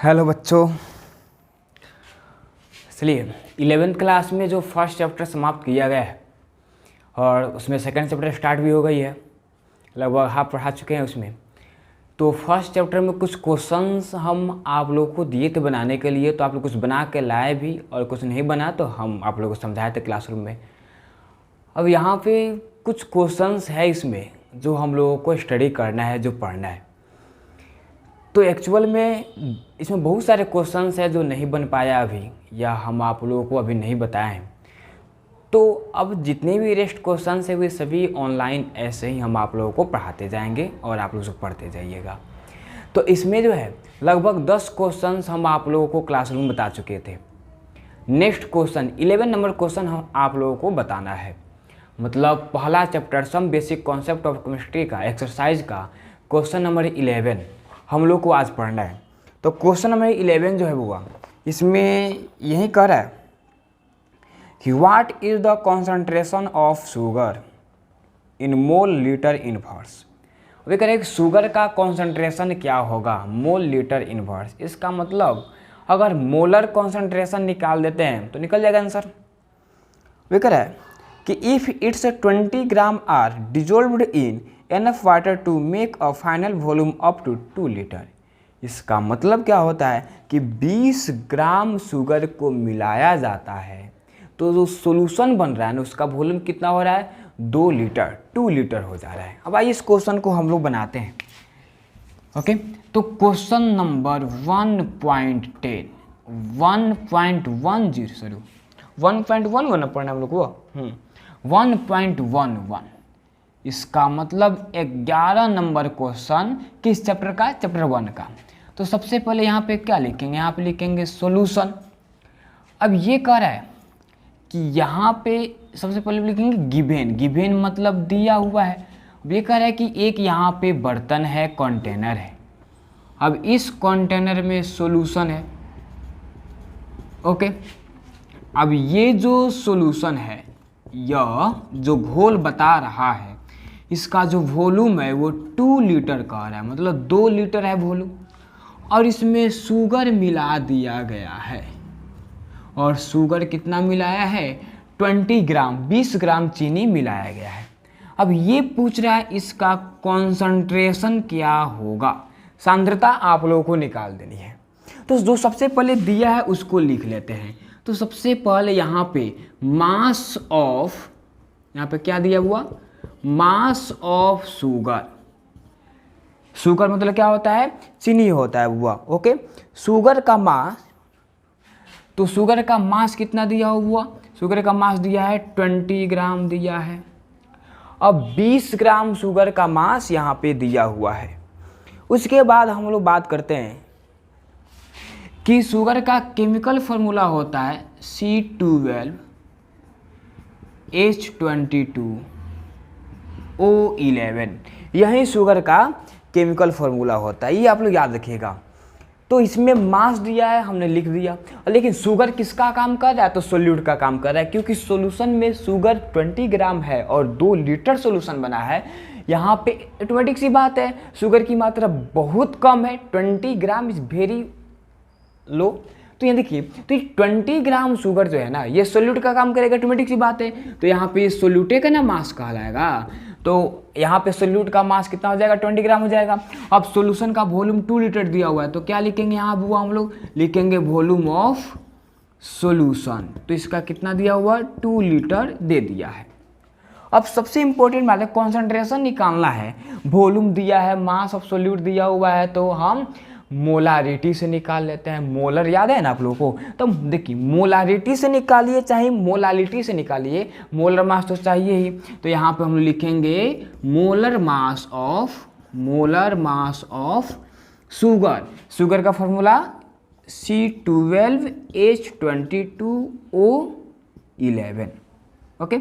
Hello बच्चों, चलिए 11th class में जो फर्स्ट चैप्टर समाप्त किया गया है और उसमें सेकंड चैप्टर स्टार्ट भी हो गई है, लगभग हाफ पढ़ा चुके हैं उसमें। तो फर्स्ट चैप्टर में कुछ क्वेश्चंस हम आप लोगों को दिए थे बनाने के लिए, तो आप लोग कुछ बना के लाए भी और कुछ नहीं बना तो हम आप लोगों को समझाए थे क्लासरूम में। अब यहाँ पे कुछ क्वेश्चंस है इसमें जो हम लोगों को स्टडी करना है, जो पढ़ना है। तो एक्चुअल में इसमें बहुत सारे क्वेश्चंस हैं जो नहीं बन पाया अभी, या हम आप लोगों को अभी नहीं बताए हैं। तो अब जितने भी रेस्ट क्वेश्चंस हैं वे सभी ऑनलाइन ऐसे ही हम आप लोगों को पढ़ाते जाएंगे और आप लोग सब पढ़ते जाइएगा। तो इसमें जो है लगभग 10 क्वेश्चंस हम आप लोगों को क्लासरूम बता चुके थे। नेक्स्ट क्वेश्चन 11 नंबर क्वेश्चन हम आप लोगों को बताना है। मतलब पहला chapter some basic concept of chemistry का एक्सरसाइज का क्वेश्चन नंबर 11 हम लोग को आज पढ़ना है। तो क्वेश्चन नंबर 11 जो है वो इसमें यही कह रहा है कि what is the concentration of sugar in mole litre inverse. वे कह रहे हैं कि शुगर का कॉन्सेंट्रेशन क्या होगा मोल लीटर इनवर्स। इसका मतलब अगर मोलर कॉन्सेंट्रेशन निकाल देते हैं तो निकल जाएगा आंसर। वे कह रहा है कि if it's 20 gram are dissolved in enough water to make a final volume up to 2 litre. इसका मतलब क्या होता है कि 20 ग्राम शुगर को मिलाया जाता है तो जो सॉल्यूशन बन रहा है ना उसका वॉल्यूम कितना हो रहा है 2 लीटर 2 लीटर हो जा रहा है। अब आइए इस क्वेश्चन को हम लोग बनाते हैं। ओके, तो क्वेश्चन नंबर 1.10 1.11 पढ़ना हम लोग को 1.11। इसका मतलब 11 नंबर क्वेश्चन किस चैप्टर का, चैप्टर 1 का। तो सबसे पहले यहाँ पे क्या लिखेंगे, यहाँ पे लिखेंगे सॉल्यूशन। अब ये कह रहा है कि यहाँ पे सबसे पहले लिखेंगे गिवेन मतलब दिया हुआ है। अब ये कह रहा है कि एक यहाँ पे बर्तन है, कंटेनर है। अब इस कंटेनर में सॉल्यूशन है। ओके, अब ये जो सॉल्यूशन है, यह जो घोल बता रहा है, इसका जो वॉल्यूम है वो 2 लीटर का रहा है, मतलब 2 लीटर है वॉल्यूम। और इसमें शुगर मिला दिया गया है, और शुगर कितना मिलाया है 20 ग्राम 20 ग्राम चीनी मिलाया गया है। अब ये पूछ रहा है इसका कॉन्सेंट्रेशन क्या होगा, सांद्रता आप लोगों को निकाल देनी है। तो जो सबसे पहले दिया है उसको लिख लेते हैं। तो सबसे पहले यहाँ पे मास ऑफ, यहाँ पे क्या दिया हुआ मास ऑफ शुगर। शुगर मतलब क्या होता है, चीनी होता है हुआ। ओके, शुगर का मास, तो शुगर का मास कितना दिया हुआ, शुगर का मास दिया है 20 ग्राम दिया है। अब 20 ग्राम शुगर का मास यहाँ पे दिया हुआ है। उसके बाद हम लोग बात करते हैं कि शुगर का केमिकल फॉर्मूला होता है C12H22O11। यही शुगर का केमिकल फॉर्मूला होता है, ये आप लोग याद रखिएगा। तो इसमें मास दिया है, हमने लिख दिया। लेकिन शुगर किसका काम कर रहा है, तो सोल्यूट का काम कर रहा है, क्योंकि सॉल्यूशन में शुगर 20 ग्राम है और 2 लीटर सॉल्यूशन बना है। यहाँ पे ऑटोमेटिक सी बात है, शुगर की मात्रा बहुत कम है, 20 ग्राम इज वेरी लो। तो ये देखिए, तो ये 20 ग्राम शुगर जो है ना, ये सोल्यूट का काम करेगा, ऑटोमेटिक सी बात है। तो यहाँ पे सोल्यूटे का ना मास कहलाएगा। तो यहाँ पे सोल्यूट का मास कितना हो जाएगा 20 ग्राम हो जाएगा। अब सॉल्यूशन का वॉल्यूम 2 लीटर दिया हुआ है, तो क्या लिखेंगे यहाँ वो हम लोग लिखेंगे वॉल्यूम ऑफ सॉल्यूशन। तो इसका कितना दिया हुआ 2 लीटर दे दिया है। अब सबसे इंपॉर्टेंट बात है कॉन्सेंट्रेशन निकालना है। वॉल्यूम दिया है, मास ऑफ सोल्यूट दिया हुआ है, तो हम मोलारिटी से निकाल लेते हैं। मोलर याद है ना आप लोगों को, तो देखिए मोलारिटी से निकालिए चाहे मोलालिटी से निकालिए, मोलर मास तो चाहिए ही। तो यहाँ पे हम लिखेंगे molar mass of sugar. Sugar का फॉर्मूला C12H22O11। ओके,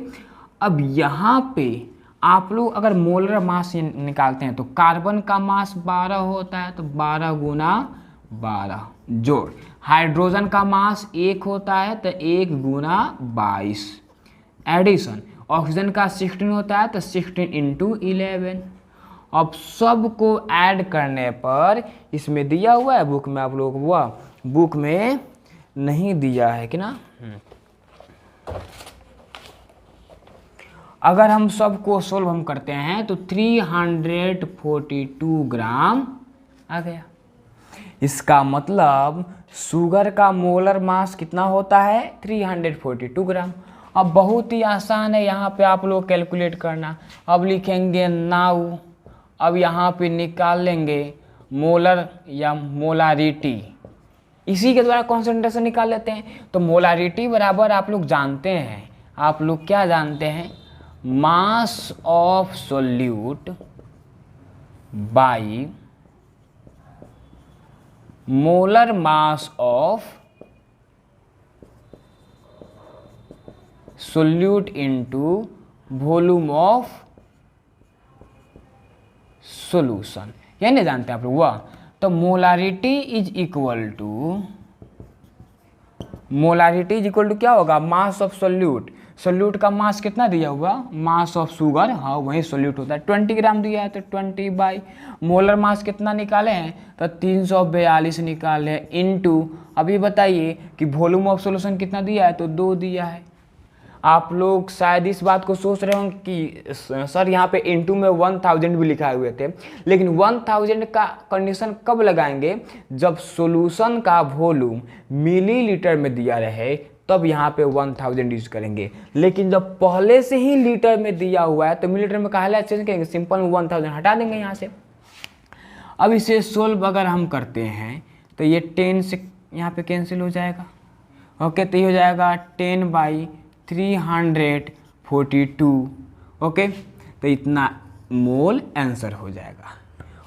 अब यहाँ पे आप लोग अगर मोलर मास निकालते हैं तो कार्बन का मास 12 होता है, तो 12 गुना 12 जोड़। हाइड्रोजन का मास 1 होता है, तो 1 गुना 22 एडिशन। ऑक्सीजन का 16 होता है, तो 16 × 11। अब सबको ऐड करने पर इसमें दिया हुआ है बुक में, आप लोगों को बुक में नहीं दिया है कि ना। अगर हम सबको सोल्व हम करते हैं तो 342 ग्राम आ गया। इसका मतलब शुगर का मोलर मास कितना होता है 342 ग्राम। अब बहुत ही आसान है यहाँ पे आप लोग कैलकुलेट करना। अब लिखेंगे नाउ, अब यहाँ पे निकाल लेंगे मोलर या मोलारिटी, इसी के द्वारा कॉन्सेंट्रेशन निकाल लेते हैं। तो मोलारिटी बराबर आप लोग जानते हैं, आप लोग क्या जानते हैं, मास of solute by molar mass of solute into volume of solution, ये नहीं जानते आप लोग वह। तो मोलारिटी इज इक्वल टू क्या होगा, मास ऑफ सोल्यूट। सोल्यूट का मास कितना दिया हुआ, मास ऑफ शुगर, हाँ वही सोल्यूट होता है, 20 ग्राम दिया है तो 20 बाई मोलर मास कितना निकाले हैं तो 342 निकाले हैं, इनटू अभी बताइए कि वॉल्यूम ऑफ सॉल्यूशन कितना दिया है तो 2 दिया है। आप लोग शायद इस बात को सोच रहे होंगे कि सर यहाँ पे इनटू में 1000 भी लिखा हुए थे, लेकिन 1000 का कंडीशन कब लगाएंगे, जब सॉल्यूशन का वॉल्यूम मिलीलीटर में दिया रहे तब यहाँ पे 1000 यूज करेंगे। लेकिन जब पहले से ही लीटर में दिया हुआ है तो मिलीलीटर में कहा चेंज करेंगे, सिंपल में 1000 हटा देंगे यहाँ से। अब इसे सोल्व अगर हम करते हैं तो ये 10 से यहाँ पे कैंसिल हो जाएगा, ओके, तो ये हो जाएगा 10/342, ओके, तो इतना मोल आंसर हो जाएगा,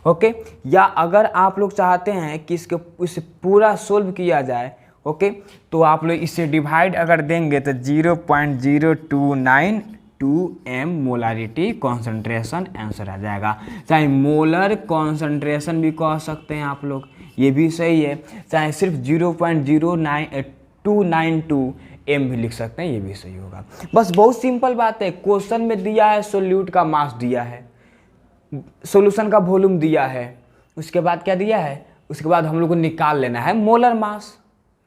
ओके। या अगर आप लोग चाहते हैं कि इसे पूरा सोल्व किया जाए, ओके, तो आप लोग इसे डिवाइड अगर देंगे तो 0.0292 m मोलारिटी कॉन्सेंट्रेशन आंसर आ जाएगा। चाहे मोलर कॉन्सेंट्रेशन भी कह सकते हैं आप लोग, ये भी सही है, चाहे सिर्फ 0.0292 m भी लिख सकते हैं, ये भी सही होगा। बस बहुत सिंपल बात है, क्वेश्चन में दिया है सोल्यूट का मास दिया है, सॉल्यूशन का वॉल्यूम दिया है, उसके बाद क्या दिया है, उसके बाद हम लोग को निकाल लेना है मोलर मास,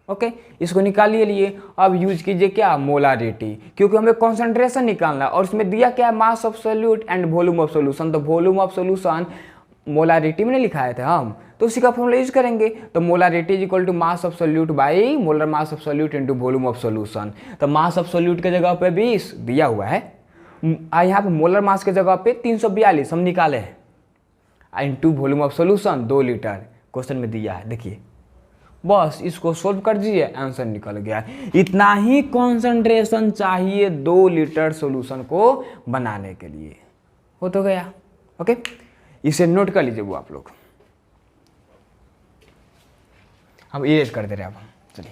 ओके, इसको निकालिए लिए। अब यूज कीजिए क्या, मोलारिटी, क्योंकि हमें कॉन्सेंट्रेशन निकालना है और इसमें दिया क्या है, मास of solute and volume of solution. तो वॉल्यूम ऑफ सॉल्यूशन मोलारिटी में नहीं लिखाए थे हम, तो उसी का फॉर्मूला यूज करेंगे। तो molarity is equal to mass of solute by molar mass of solute into volume of solution. तो मास ऑफ सोल्यूट के जगह पे 20 दिया हुआ है, यहाँ पे मोलर मास के जगह पे 342 हम निकाले हैं, into volume of solution 2 litre question में दिया है, देखिए। बस इसको सोल्व कर दीजिए, आंसर निकल गया। इतना ही कॉन्सेंट्रेशन चाहिए 2 लीटर सॉल्यूशन को बनाने के लिए, हो तो गया, ओके। इसे नोट कर लीजिए वो आप लोग, हम इरेज कर दे रहे हैं अब हम, चलिए।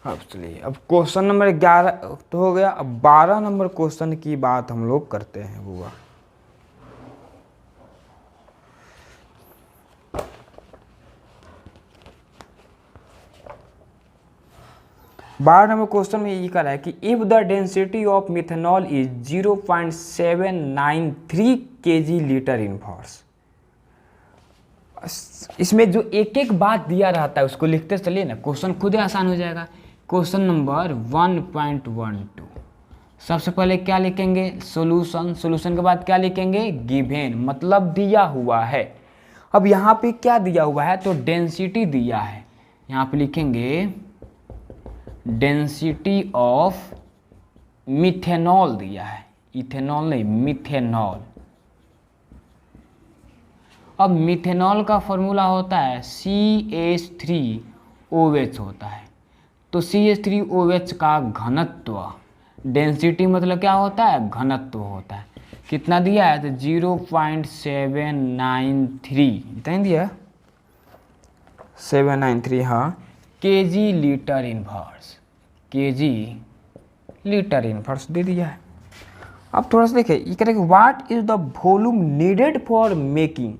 अब चलिए, अब क्वेश्चन नंबर 11 तो हो गया, अब 12 नंबर क्वेश्चन की बात हम लोग करते हैं बुआ। बारह नंबर क्वेश्चन में ये करा है कि if the density of methanol is 0.793 kg litre inverse. इसमें जो एक एक बात दिया रहता है उसको लिखते चलिए ना, क्वेश्चन खुद ही आसान हो जाएगा। क्वेश्चन नंबर 1.12, सबसे पहले क्या लिखेंगे, सॉल्यूशन, सॉल्यूशन के बाद क्या लिखेंगे, गिवन, मतलब दिया हुआ है। अब यहाँ पे क्या दिया हुआ है, तो डेंसिटी दिया है, यहाँ पे लिखेंगे डेंसिटी ऑफ मिथेनॉल दिया है, इथेनॉल नहीं, मिथेनॉल। अब मिथेनॉल का फॉर्मूला होता है CH3OH होता है, तो CH3OH का घनत्व, डेंसिटी मतलब क्या होता है, घनत्व होता है। कितना दिया है, तो 0.793, इतना ही दिया है 793, हाँ। KG litre inverse, KG litre inverse दे दिया है। अब थोड़ा सा देखिए, ये कह रहे हैं what is the volume needed for making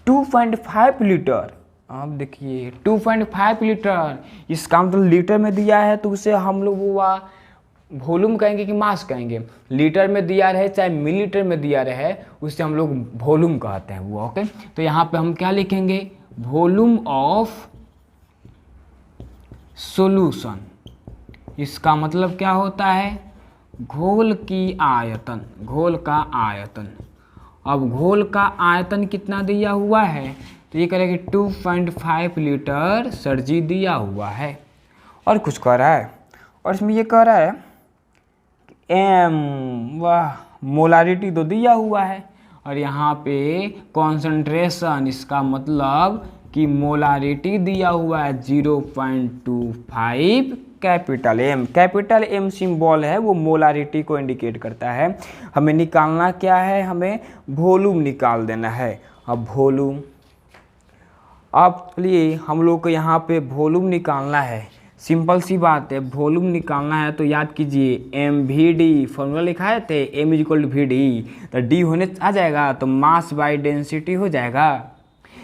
2.5 litre. अब देखिए 2.5 लीटर, इसका मतलब लीटर में दिया है तो उसे हम लोग वो वॉल्यूम कहेंगे कि मास कहेंगे। लीटर में दिया रहे चाहे मिलीलीटर में दिया रहे उससे हम लोग वॉल्यूम कहते हैं वो। ओके, तो यहाँ पे हम क्या लिखेंगे, वॉल्यूम ऑफ सॉल्यूशन। इसका मतलब क्या होता है, घोल की आयतन, घोल का आयतन। अब घोल का आयतन कितना दिया हुआ है, तो ये करेगा 2.5 लीटर सर जी दिया हुआ है। और कुछ कह रहा है, और इसमें ये कह रहा है एम, वाह, मोलारिटी तो दिया हुआ है, और यहाँ पे कॉन्सेंट्रेशन, इसका मतलब कि मोलारिटी दिया हुआ है 0.25। कैपिटल एम सिंबल है वो मोलारिटी को इंडिकेट करता है। हमें निकालना क्या है, हमें वॉल्यूम निकाल देना है। अब वॉल्यूम, अब चलिए हम लोग को यहाँ पे वॉल्यूम निकालना है, सिंपल सी बात है। वॉल्यूम निकालना है तो याद कीजिए MVD फॉर्मूला लिखाए थे, M = VD, तो D होने आ जाएगा तो मास बाय डेंसिटी हो जाएगा।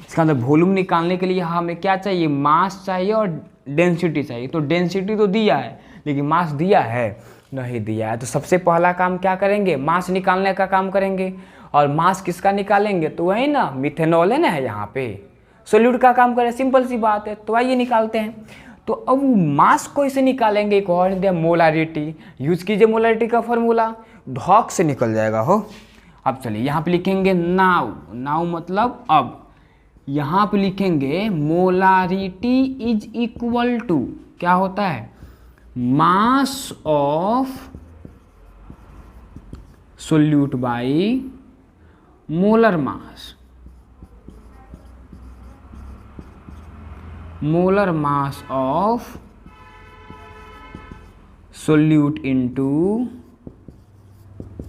इसका मतलब वॉल्यूम निकालने के लिए हमें क्या चाहिए, मास चाहिए और डेंसिटी चाहिए। तो डेंसिटी तो दिया है लेकिन मास दिया है नहीं दिया है, तो सबसे पहला काम क्या करेंगे, मास निकालने का काम करेंगे। और मास किसका निकालेंगे, तो वही ना मिथेनॉल है ना, है यहाँ पे सोल्यूट का काम करें, सिंपल सी बात है। तो आइए निकालते हैं। तो अब मास को इसे निकालेंगे, एक और दिया मोलारिटी, यूज कीजिए मोलारिटी का फॉर्मूला, धौक से निकल जाएगा हो। अब चलिए यहाँ पे लिखेंगे नाउ, नाउ मतलब अब, यहाँ पे लिखेंगे मोलारिटी इज इक्वल टू, क्या होता है, मास of solute by molar mass, molar mass of solute into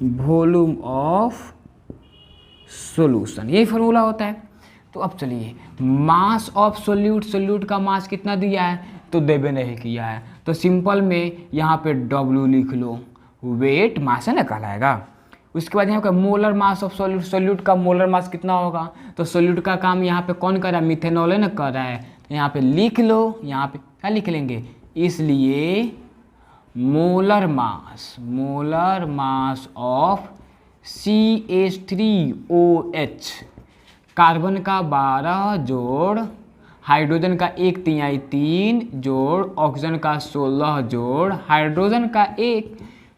volume of solution, यही फॉर्मूला होता है। तो अब चलिए मास ऑफ सोल्यूट, सोल्यूट का मास कितना दिया है तो देवे नहीं किया है, तो सिंपल में यहाँ पे W लिख लो, वेट मास है ना कहलाएगा। उसके बाद यहाँ पे molar mass of solute, solute का मोलर मास कितना होगा, तो सोल्यूट का काम यहाँ पे कौन कर रहा है, मिथेनॉल है ना कर रहा है, तो यहाँ पे लिख लो, यहाँ पे क्या लिख लेंगे, इसलिए molar mass of CH3OH, carbon का 12 जोड़, हाइड्रोजन का 1/3 जोड़, ऑक्सीजन का 16 जोड़, हाइड्रोजन का 1,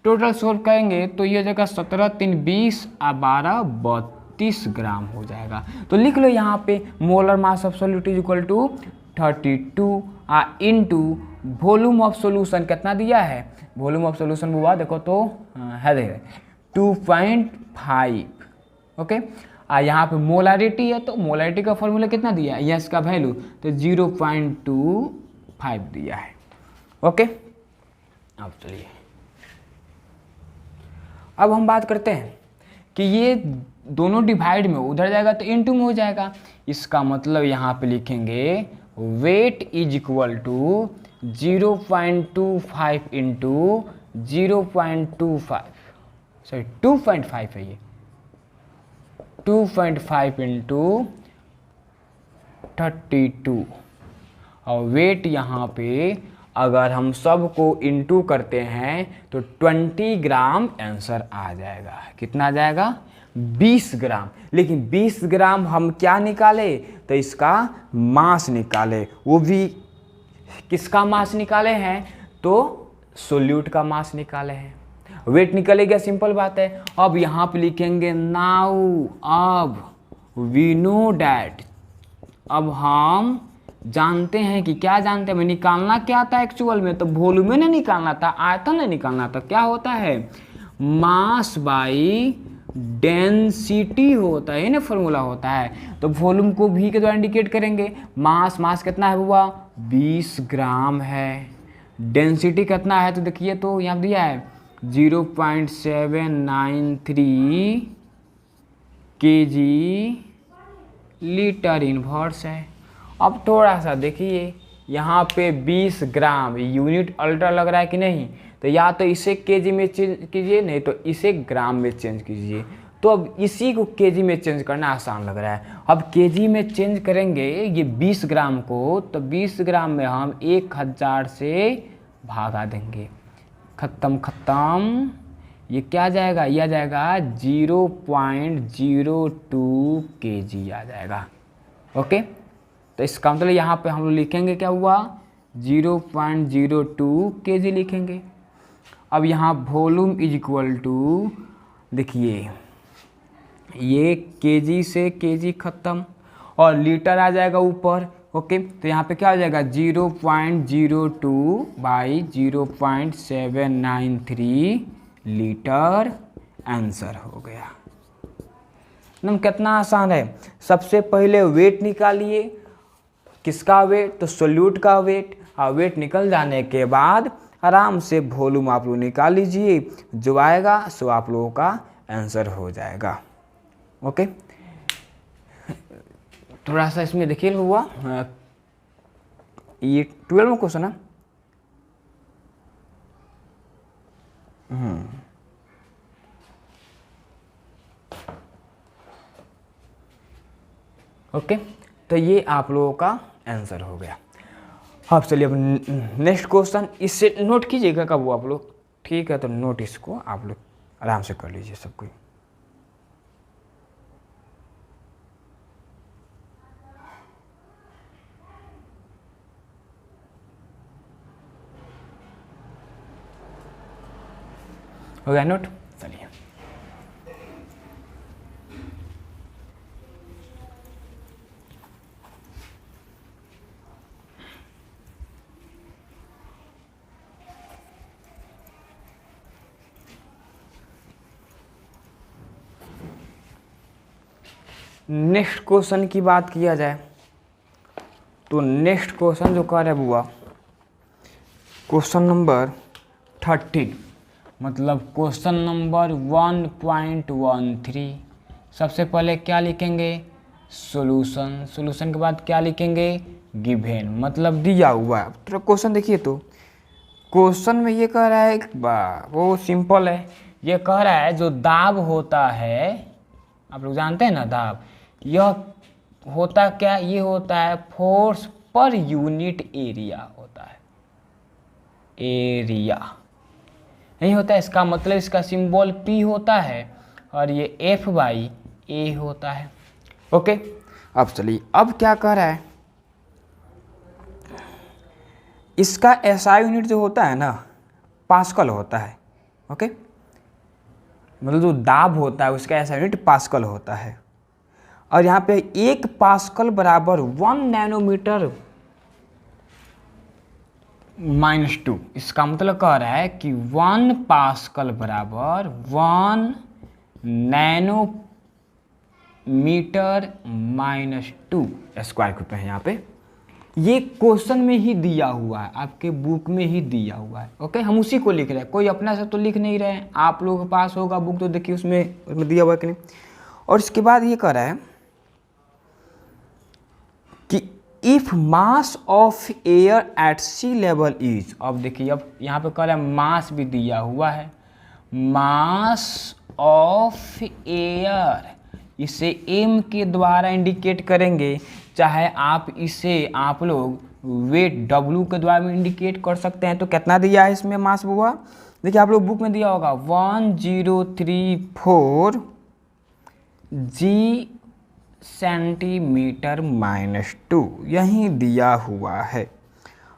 टोटल सोल्व करेंगे तो ये हो जाएगा 17 3 20 और 12 32 ग्राम हो जाएगा। तो लिख लो यहाँ पे molar mass of solute is equal to 32 into volume of solution कितना दिया है, वॉल्यूम ऑफ सॉल्यूशन हुआ देखो तो है 2.5। ओके, यहाँ पे मोलारिटी है तो मोलारिटी का फॉर्मूला कितना दिया है, यस का वैल्यू तो 0.25 दिया है। ओके, अब चलिए अब हम बात करते हैं कि ये दोनों डिवाइड में उधर जाएगा तो इनटू में हो जाएगा। इसका मतलब यहाँ पे लिखेंगे weight is equal to 0.25 into 0.25, sorry 2.5 है ये, 2.5 इंटू 32, और वेट यहाँ पे अगर हम सबको इंटू करते हैं तो 20 ग्राम आंसर आ जाएगा। कितना आ जाएगा, 20 ग्राम। लेकिन 20 ग्राम हम क्या निकाले, तो इसका मास निकाले, वो भी किसका मास निकाले हैं, तो सोल्यूट का मास निकाले हैं। वेट निकलेगा, सिंपल बात है। अब यहाँ पे लिखेंगे नाउ, अब वी नो डैट, अब हम जानते हैं कि क्या जानते हैं, हमें निकालना क्या था एक्चुअल में, तो वॉल्यूम नहीं निकालना था, आयतन नहीं निकालना था। क्या होता है, मास बाई डेंसिटी होता है ना, फॉर्मूला होता है। तो वॉल्यूम को V के द्वारा इंडिकेट करेंगे। मास कितना है हुआ, 20 ग्राम है। डेंसिटी कितना है तो देखिए तो यहाँ दिया है 0.793 kg लीटर इनवर्स है। अब थोड़ा सा देखिए यहाँ पे 20 ग्राम, यूनिट अल्ट्रा लग रहा है कि नहीं, तो या तो इसे केजी में चेंज कीजिए, नहीं तो इसे ग्राम में चेंज कीजिए। तो अब इसी को केजी में चेंज करना आसान लग रहा है। अब केजी में चेंज करेंगे ये 20 ग्राम को, तो 20 ग्राम में हम 1000 से भागा देंगे। खत्म खत्म, ये क्या आ जाएगा, ये आ जाएगा 0.02 केजी आ जाएगा। ओके, तो इसका मतलब यहाँ पे हम लोग लिखेंगे क्या हुआ, 0.02 केजी लिखेंगे। अब यहाँ वॉल्यूम इज इक्वल टू, देखिए ये केजी से केजी खत्म और लीटर आ जाएगा ऊपर। ओके, तो यहाँ पे क्या हो जाएगा 0.02 बाई 0.793 लीटर, आंसर हो गया। एकदम कितना आसान है। सबसे पहले वेट निकालिए, किसका वेट, तो सोल्यूट का वेट, और वेट निकल जाने के बाद आराम से वॉल्यूम आप लोग निकाल लीजिए, जो आएगा सो आप लोगों का आंसर हो जाएगा। ओके, थोड़ा सा इसमें देखिए हुआ, ये 12 में क्वेश्चन है। ओके, तो ये आप लोगों का आंसर हो गया। अब चलिए अब नेक्स्ट क्वेश्चन, इससे नोट कीजिएगा कब वो आप लोग, ठीक है, तो नोट इसको आप लोग आराम से कर लीजिए सब कोई। हो गया नोट, चलिए नेक्स्ट क्वेश्चन की बात किया जाए तो नेक्स्ट क्वेश्चन जो कर है बुआ, क्वेश्चन नंबर 13, मतलब क्वेश्चन नंबर 1.13। सबसे पहले क्या लिखेंगे, सॉल्यूशन, सॉल्यूशन के बाद क्या लिखेंगे, गिवन, मतलब दिया हुआ है। तो क्वेश्चन देखिए, तो क्वेश्चन में ये कह रहा है, वो सिंपल है, ये कह रहा है जो दाब होता है, आप लोग जानते हैं ना दाब, यह होता क्या, ये होता है फोर्स पर यूनिट एरिया होता है, एरिया नहीं होता है। इसका मतलब इसका सिंबल P होता है और ये F/A होता है। ओके, अब चलिए अब क्या कह रहा है, इसका SI यूनिट जो होता है ना पास्कल होता है। ओके, मतलब जो दाब होता है उसका SI यूनिट पास्कल होता है, और यहाँ पे 1 पास्कल बराबर 1 नैनोमीटर -2। इसका मतलब कह रहा है कि 1 पास्कल बराबर 1 नैनोमीटर -2 स्क्वायर फुट है। यहाँ पे ये क्वेश्चन में ही दिया हुआ है, आपके बुक में ही दिया हुआ है। ओके, हम उसी को लिख रहे हैं, कोई अपना से तो लिख नहीं रहे हैं। आप लोगों के पास होगा बुक तो देखिए उसमें दिया हुआ है कि नहीं। और इसके बाद ये कह रहा है कि if mass of air at sea level is, अब देखिए अब यहाँ पे कह रहा है मास भी दिया हुआ है, मास ऑफ एयर, इसे m के द्वारा इंडिकेट करेंगे, चाहे आप इसे आप लोग वेट W के द्वारा भी इंडिकेट कर सकते हैं। तो कितना दिया है इसमें मास हुआ, देखिए आप लोग बुक में दिया होगा 1034 G सेंटीमीटर -2, यही दिया हुआ है।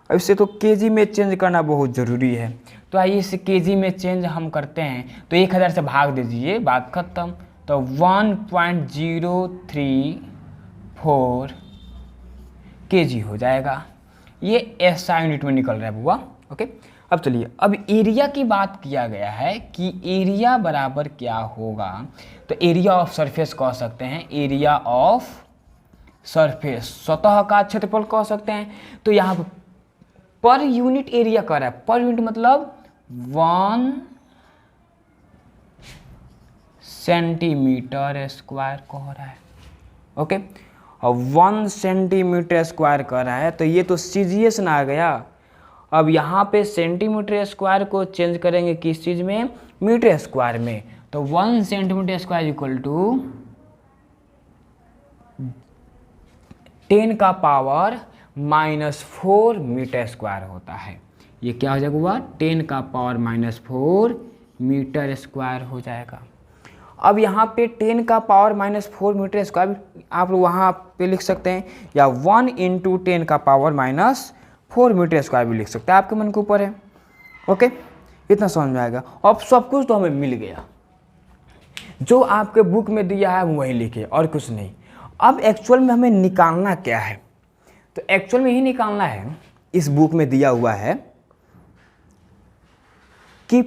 अब इसे तो केजी में चेंज करना बहुत ज़रूरी है, तो आइए इसे केजी में चेंज हम करते हैं। तो 1000 से भाग दीजिए, बात खत्म। तो 1.034 केजी हो जाएगा, ये SI यूनिट में निकल रहा है बुआ। ओके, अब चलिए अब एरिया की बात किया गया है कि एरिया बराबर क्या होगा, तो एरिया ऑफ सरफेस कह सकते हैं, एरिया ऑफ सरफेस, सतह का क्षेत्रफल कह सकते हैं। तो यहाँ पर यूनिट एरिया कह रहा है, पर यूनिट मतलब 1 सेंटीमीटर स्क्वायर कह रहा है। ओके, और 1 सेंटीमीटर स्क्वायर कह रहा है, तो ये तो सीजीएस ना आ गया। अब यहाँ पे सेंटीमीटर स्क्वायर को चेंज करेंगे किस चीज़ में, मीटर स्क्वायर में। तो 1 सेंटीमीटर स्क्वायर इक्वल टू 10 का पावर -4 मीटर स्क्वायर होता है। ये क्या हो जाएगा हुआ, 10 का पावर -4 मीटर स्क्वायर हो जाएगा। अब यहाँ पे 10 का पावर -4 मीटर स्क्वायर आप लोग वहाँ पे लिख सकते हैं, या 1 × 10 का पावर -4 मीटर स्क्वायर भी लिख सकते हैं, आपके मन के ऊपर है। ओके, इतना समझ में आएगा। अब सब कुछ तो हमें मिल गया, जो आपके बुक में दिया है वही लिखे और कुछ नहीं। अब एक्चुअल में हमें निकालना क्या है, तो एक्चुअल में यही निकालना है, इस बुक में दिया हुआ है कि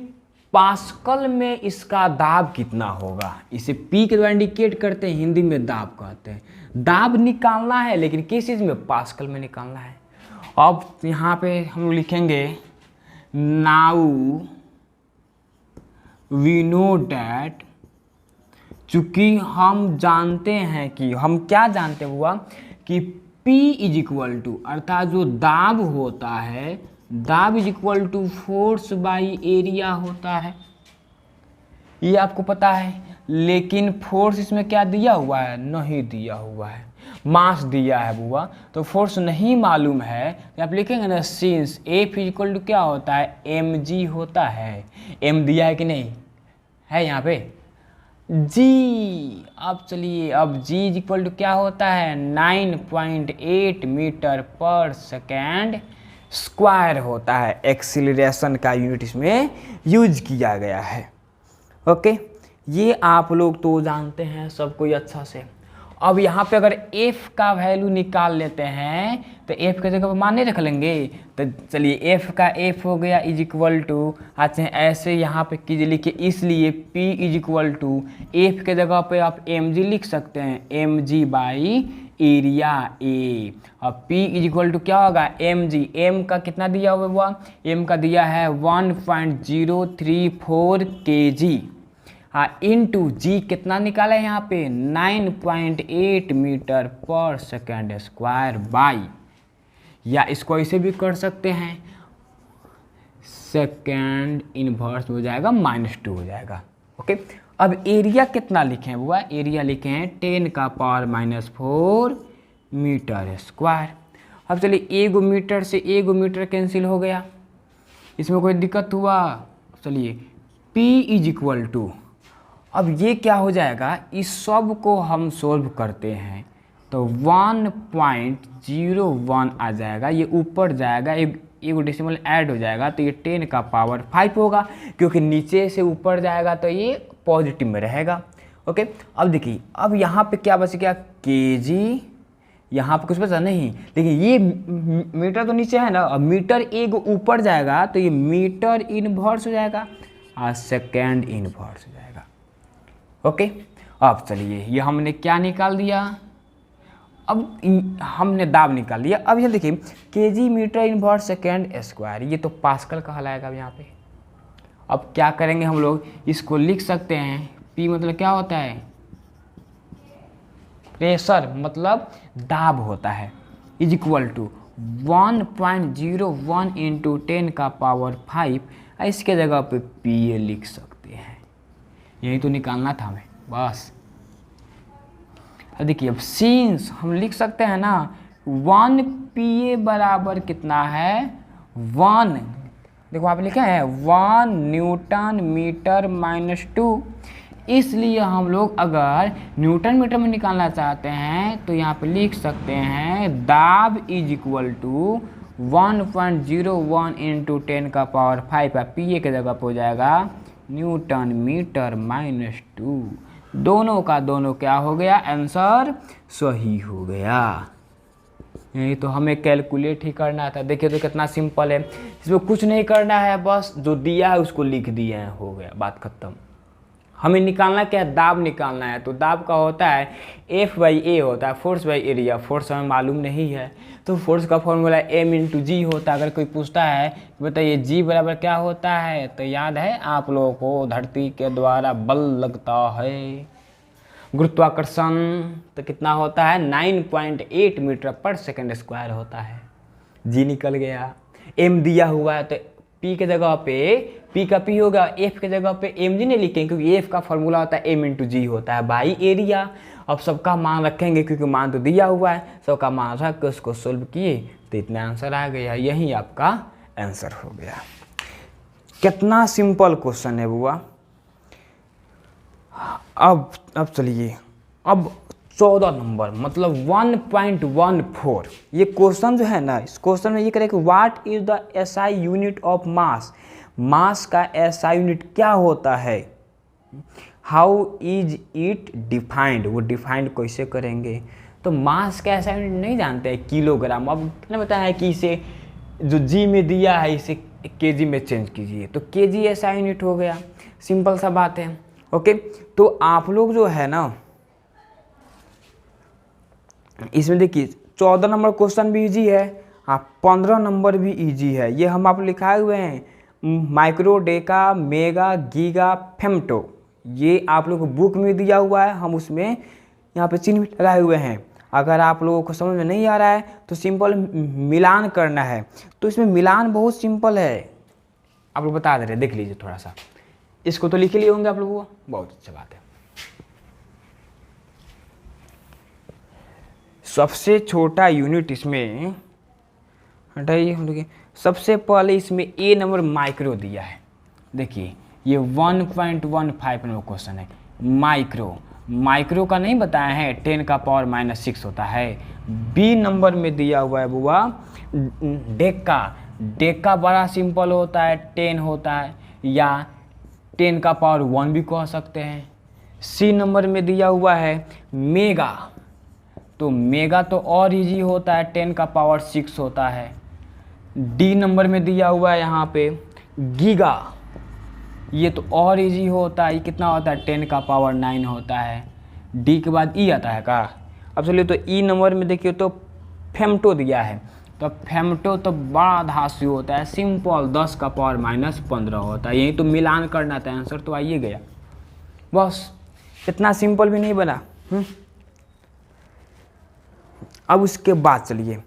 पास्कल में इसका दाब कितना होगा। इसे पी के द्वारा इंडिकेट करते हैं, हिंदी में दाब कहते हैं। दाब निकालना है, लेकिन किस चीज़ में, पास्कल में निकालना है। अब यहाँ पे हम लिखेंगे नाउ वी नो डैट, चूँकि हम जानते हैं कि, हम क्या जानते हुआ कि P = अर्थात जो दाब होता है, दाब = फोर्स बाई एरिया होता है, ये आपको पता है। लेकिन फोर्स इसमें क्या दिया हुआ है, नहीं दिया हुआ है, मास दिया है बुआ, तो फोर्स नहीं मालूम है, तो आप लिखेंगे ना सिंस F = क्या होता है, mg होता है। m दिया है कि नहीं है यहाँ पे, g। अब चलिए, अब g = क्या होता है, 9.8 मीटर पर सेकेंड स्क्वायर होता है। एक्सीलरेशन का यूनिट इसमें यूज किया गया है। ओके, ये आप लोग तो जानते हैं सब कोई अच्छा से। अब यहाँ पे अगर f का वैल्यू निकाल लेते हैं, तो f की जगह पर मान नहीं रख लेंगे। तो चलिए f का f हो गया = अच्छा ऐसे यहाँ पे कीजिए, लिखिए, इसलिए p = f के जगह पे आप mg लिख सकते हैं, mg बाई एरिया A। अब P = क्या होगा, mg। m का कितना दिया हुआ, m का दिया है 1.034 kg, इंटू जी कितना निकाला है यहाँ पे, 9.8 मीटर पर सेकेंड स्क्वायर बाई, या इसको ऐसे भी कर सकते हैं, सेकेंड इनवर्स हो जाएगा -2 हो जाएगा। ओके, अब एरिया कितना लिखे हैं बुआ, एरिया लिखे हैं 10 का पावर -4 मीटर स्क्वायर। अब चलिए, एगो मीटर से एगो मीटर कैंसिल हो गया, इसमें कोई दिक्कत हुआ। चलिए, P = अब ये क्या हो जाएगा, इस सब को हम सोल्व करते हैं तो 1.01 आ जाएगा, ये ऊपर जाएगा, एगो डेसिमल ऐड हो जाएगा, तो ये 10 का पावर 5 होगा, क्योंकि नीचे से ऊपर जाएगा तो ये पॉजिटिव में रहेगा। ओके, अब देखिए, अब यहाँ पे क्या बच गया, kg, यहाँ पे कुछ बचा नहीं, लेकिन ये मीटर तो नीचे है ना, अब मीटर एगो ऊपर जाएगा तो ये मीटर इनवर्स हो जाएगा और सेकेंड इनवर्स हो जाएगा। ओके, अब चलिए, ये हमने क्या निकाल दिया, अब हमने दाब निकाल दिया। अब ये देखिए, kg metre inverse second square, ये तो पास्कल कहलाएगा अब यहाँ पे। अब क्या करेंगे हम लोग, इसको लिख सकते हैं, P मतलब क्या होता है, प्रेशर मतलब दाब होता है, = 1.01 × 10 का पावर 5, इसके जगह पे PA लिख सकते हैं। यही तो निकालना था हमें बस। अब देखिए, अब सिंस हम लिख सकते हैं ना, 1 PA बराबर कितना है, 1, देखो वहाँ पे लिखा है 1 न्यूटन मीटर -2, इसलिए हम लोग अगर न्यूटन मीटर में निकालना चाहते हैं तो यहाँ पे लिख सकते हैं दाब = 1.01 × 10 का पावर 5, PA के जगह पे हो जाएगा न्यूटन मीटर -2। दोनों का दोनों क्या हो गया, आंसर सही हो गया। यही तो हमें कैलकुलेट ही करना था। देखिए तो कितना सिंपल है, इसमें कुछ नहीं करना है, बस जो दिया है उसको लिख दिए हैं, हो गया, बात खत्म। हमें निकालना क्या है, दाब निकालना है। तो दाब का होता है F/A होता है, फोर्स बाई एरिया। फोर्स हमें मालूम नहीं है तो फोर्स का फॉर्मूला M × G होता है। अगर कोई पूछता है बताइए G बराबर क्या होता है, तो याद है आप लोगों को, धरती के द्वारा बल लगता है। गुरुत्वाकर्षण तो कितना होता है 9.8 मीटर पर सेकंड स्क्वायर होता है। जी निकल गया। एम दिया हुआ है तो पी के जगह पे पी का पी होगा, एफ के जगह पे एम जी नहीं लिखेंगे क्योंकि एफ का फॉर्मूला होता है एम इंटू जी होता है बाई एरिया। अब सबका मान रखेंगे क्योंकि मान तो दिया हुआ है, सबका मान रख के उसको सोल्व किए तो इतना आंसर आ गया। यही आपका आंसर हो गया। कितना सिंपल क्वेश्चन है बुआ। अब चलिए, अब 14 नंबर मतलब 1.14 ये क्वेश्चन जो है ना, इस क्वेश्चन में ये करें कि what is the SI unit of mass. Mass का एसआई यूनिट क्या होता है, हाउ इज इट डिफाइंड, वो डिफाइंड कैसे करेंगे। तो मास का एसआई यूनिट नहीं जानते हैं, किलोग्राम। अब कितने बताया है कि इसे जो जी में दिया है इसे केजी में चेंज कीजिए, तो केजी एसआई यूनिट हो गया। सिंपल सा बात है। ओके, तो आप लोग जो है ना इसमें देखिए 14 नंबर क्वेश्चन भी इजी है, 15 नंबर भी इजी है। ये हम आप लिखाए हुए हैं micro, Deka, mega, giga, femto. ये आप लोग को बुक में दिया हुआ है, हम उसमें यहाँ पे चिन्ह लगाए हुए हैं। अगर आप लोगों को समझ में नहीं आ रहा है तो सिंपल मिलान करना है। तो इसमें मिलान बहुत सिंपल है, आप लोग बता दे रहे, देख लीजिए थोड़ा सा। इसको तो लिख लिए होंगे आप लोगों को, बहुत अच्छी बात है। सबसे छोटा यूनिट इसमें हटाइए, देखिए सबसे पहले इसमें ए नंबर माइक्रो दिया है। देखिए ये 1.15 नंबर क्वेश्चन है। माइक्रो का नहीं बताया है, 10 का पावर -6 होता है। बी नंबर में दिया हुआ है बुआ डेका बड़ा सिंपल होता है, 10 होता है, या 10 का पावर 1 भी कह सकते हैं। सी नंबर में दिया हुआ है मेगा, तो मेगा तो और इजी होता है, 10 का पावर 6 होता है। डी नंबर में दिया हुआ है यहाँ पे गीगा, ये तो और इजी होता है, ये कितना होता है 10 का पावर 9 होता है। डी के बाद ई आता है का। अब चलिए तो ई नंबर में देखिए तो फेम्टो दिया है, तो फेम्टो तो बड़ा धासु होता है, सिंपल 10 का पावर -15 होता है। यही तो मिलान करना था, आंसर तो आइए गया। बस इतना सिंपल भी नहीं बना। अब उसके बाद चलिए,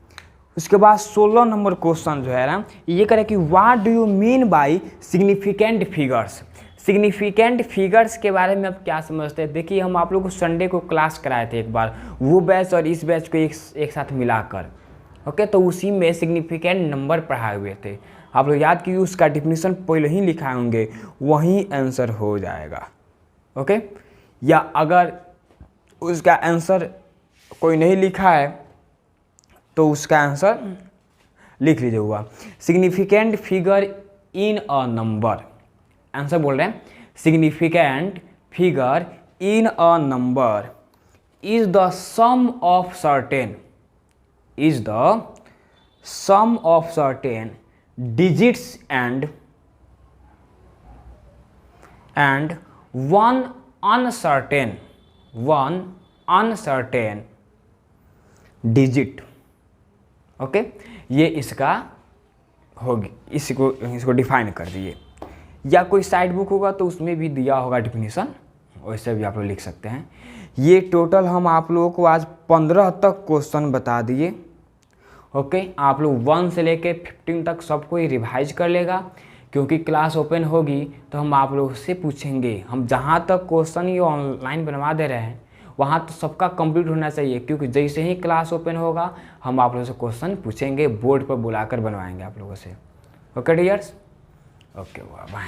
उसके बाद 16 नंबर क्वेश्चन जो है ना, ये करें कि what do you mean by significant figures. Significant figures के बारे में आप क्या समझते हैं। देखिए हम आप लोग को संडे को क्लास कराए थे एक बार, वो बैच और इस बैच को एक साथ मिलाकर। ओके, तो उसी में सिग्निफिकेंट नंबर पढ़ाए हुए थे। आप लोग याद कीजिए, उसका डिफिनीशन पहले ही लिखाए होंगे, वहीं आंसर हो जाएगा। ओके, या अगर उसका आंसर कोई नहीं लिखा है तो उसका आंसर लिख लीजिए हुआ। Significant figure in a number, answer बोल रहे हैं significant figure in a number is the sum of certain, is the sum of certain digits and one uncertain digit. Okay, ये इसका होगी, इसको डिफाइन कर दिए। या कोई साइड बुक होगा तो उसमें भी दिया होगा डिफिनीशन, वैसे भी आप लोग लिख सकते हैं। ये टोटल हम आप लोगों को आज 15 तक क्वेश्चन बता दिए। ओके, आप लोग 1 से लेके 15 तक सबको ही रिवाइज कर लेगा, क्योंकि क्लास ओपन होगी तो हम आप लोग से पूछेंगे। हम जहाँ तक क्वेश्चन ये ऑनलाइन बनवा दे रहे हैं वहाँ तो सबका कंप्लीट होना चाहिए, क्योंकि जैसे ही क्लास ओपन होगा हम आप लोगों से क्वेश्चन पूछेंगे, बोर्ड पर बुलाकर बनवाएंगे आप लोगों से। Okay dears, okay bye.